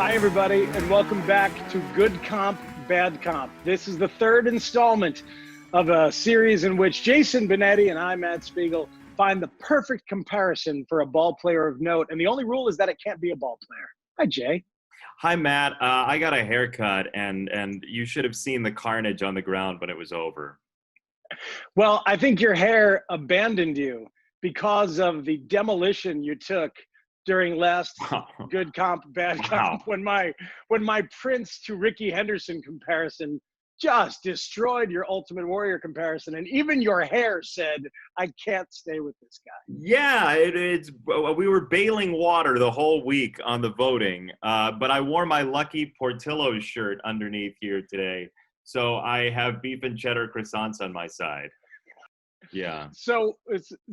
Hi, everybody, and welcome back to Good Comp, Bad Comp. This is the third installment of a series in which Jason Benetti and I, Matt Spiegel, find the perfect comparison for a ball player of note. And the only rule is that it can't be a ball player. Hi, Jay. Hi, Matt. I got a haircut, and you should have seen the carnage on the ground when it was over. Well, I think your hair abandoned you because of the demolition you took during last Good Comp, Bad Comp, when my Prince to Ricky Henderson comparison just destroyed your Ultimate Warrior comparison, and even your hair said, "I can't stay with this guy." Yeah, we were bailing water the whole week on the voting, but I wore my Lucky Portillo's shirt underneath here today, so I have beef and cheddar croissants on my side. Yeah. So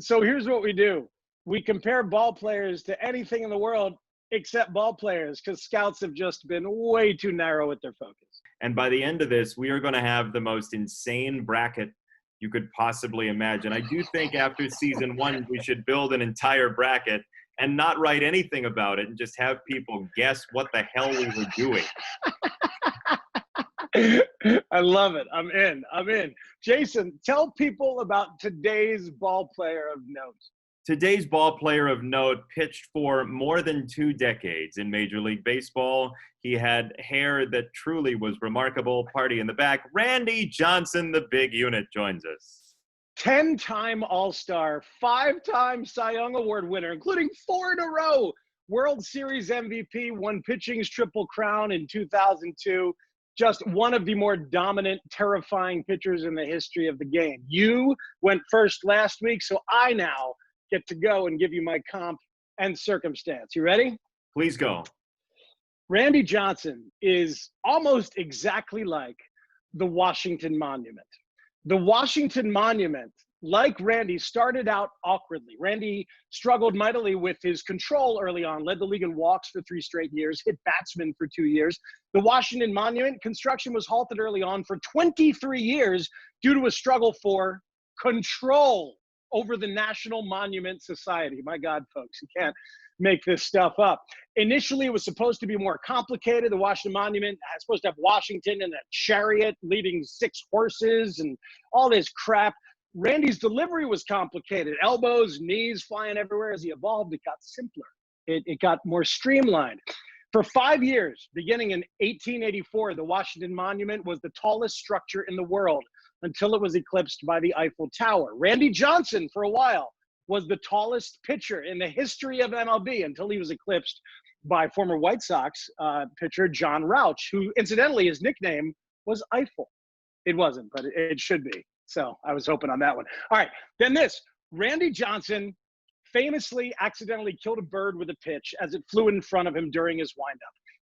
here's what we do. We compare ball players to anything in the world except ball players because scouts have just been way too narrow with their focus. And by the end of this, we are going to have the most insane bracket you could possibly imagine. I do think after season one, we should build an entire bracket and not write anything about it and just have people guess what the hell we were doing. I love it. I'm in. Jason, tell people about today's ball player of note. Today's ball player of note pitched for more than 2 decades in Major League Baseball. He had hair that truly was remarkable. Party in the back. Randy Johnson, the big unit, joins us. 10-time All-Star, 5-time Cy Young Award winner, including 4 in a row. World Series MVP, won pitching's Triple Crown in 2002. Just one of the more dominant, terrifying pitchers in the history of the game. You went first last week, so I now get to go and give you my comp and circumstance. You ready? Please go. Randy Johnson is almost exactly like the Washington Monument. The Washington Monument, like Randy, started out awkwardly. Randy struggled mightily with his control early on, led the league in walks for 3 straight years, hit batsmen for 2 years. The Washington Monument construction was halted early on for 23 years due to a struggle for control over the National Monument Society. My God, folks, you can't make this stuff up. Initially, it was supposed to be more complicated. The Washington Monument was supposed to have Washington in a chariot leading 6 horses and all this crap. Randy's delivery was complicated. Elbows, knees flying everywhere. As he evolved, it got simpler. It got more streamlined. For 5 years, beginning in 1884, the Washington Monument was the tallest structure in the world until it was eclipsed by the Eiffel Tower. Randy Johnson, for a while, was the tallest pitcher in the history of MLB until he was eclipsed by former White Sox pitcher John Rauch, who, incidentally, his nickname was Eiffel. It wasn't, but it should be. So I was hoping on that one. All right, then this. Randy Johnson famously accidentally killed a bird with a pitch as it flew in front of him during his windup.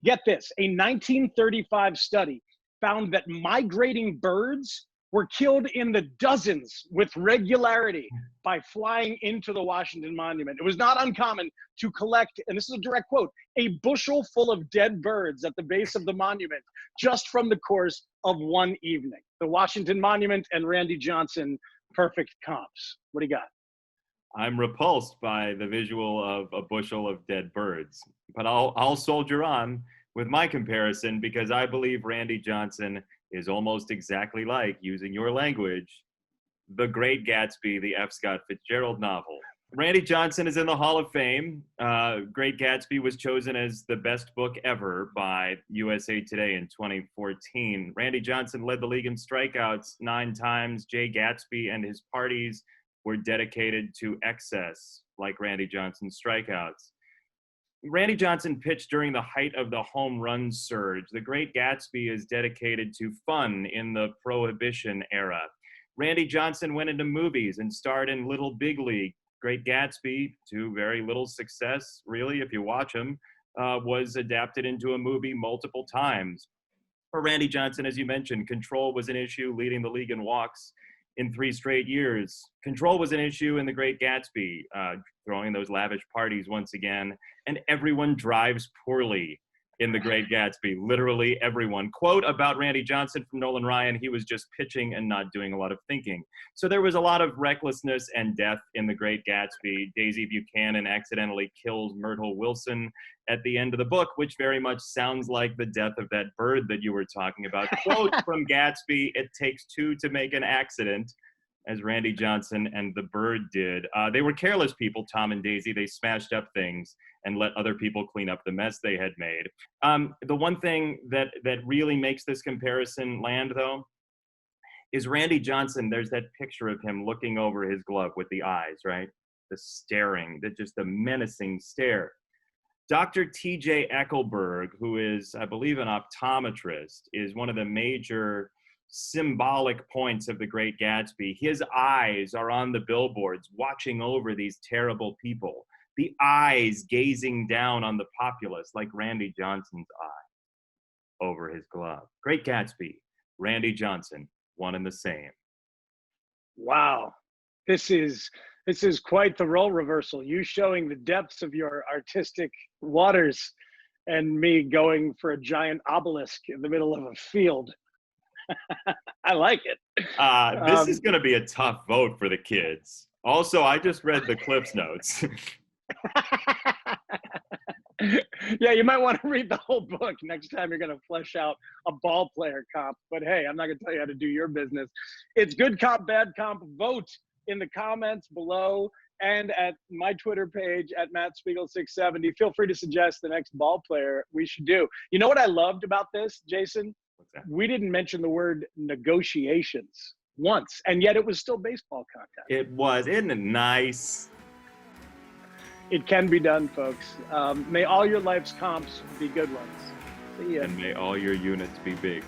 Get this, a 1935 study found that migrating birds were killed in the dozens with regularity by flying into the Washington Monument. It was not uncommon to collect, and this is a direct quote, a bushel full of dead birds at the base of the monument just from the course of one evening. The Washington Monument and Randy Johnson, perfect comps. What do you got? I'm repulsed by the visual of a bushel of dead birds, but I'll soldier on with my comparison because I believe Randy Johnson is almost exactly like, using your language, The Great Gatsby, the F. Scott Fitzgerald novel. Randy Johnson is in the Hall of Fame. Great Gatsby was chosen as the best book ever by USA Today in 2014. Randy Johnson led the league in strikeouts 9 times. Jay Gatsby and his parties were dedicated to excess, like Randy Johnson's strikeouts. Randy Johnson pitched during the height of the home run surge. The Great Gatsby is dedicated to fun in the Prohibition era. Randy Johnson went into movies and starred in Little Big League. Great Gatsby, to very little success, really, if you watch him, was adapted into a movie multiple times. For Randy Johnson, as you mentioned, control was an issue, leading the league in walks in 3 straight years. Control was an issue in The Great Gatsby, throwing those lavish parties once again, and everyone drives poorly in The Great Gatsby. Literally everyone. Quote about Randy Johnson from Nolan Ryan, he was just pitching and not doing a lot of thinking. So there was a lot of recklessness and death in The Great Gatsby. Daisy Buchanan accidentally kills Myrtle Wilson at the end of the book, which very much sounds like the death of that bird that you were talking about. Quote from Gatsby, it takes two to make an accident, as Randy Johnson and the bird did. They were careless people, Tom and Daisy. They smashed up things and let other people clean up the mess they had made. The one thing that really makes this comparison land, though, is Randy Johnson. There's that picture of him looking over his glove with the eyes, right? The staring, just the menacing stare. Dr. T.J. Eckelberg, who is, I believe, an optometrist, is one of the major symbolic points of The Great Gatsby. His eyes are on the billboards watching over these terrible people. The eyes gazing down on the populace like Randy Johnson's eye over his glove. Great Gatsby, Randy Johnson, one and the same. Wow. This is quite the role reversal. You showing the depths of your artistic waters and me going for a giant obelisk in the middle of a field. I like it. This is going to be a tough vote for the kids. Also, I just read the Cliff's Notes. Yeah, you might want to read the whole book next time you're going to flesh out a ball player comp. But hey, I'm not going to tell you how to do your business. It's good comp, bad comp. Vote in the comments below and at my Twitter page at MattSpiegel670. Feel free to suggest the next ball player we should do. You know what I loved about this, Jason? We didn't mention the word negotiations once, and yet it was still baseball content. It was. Isn't it nice? It can be done, folks. May all your life's comps be good ones. See ya. And may all your units be big.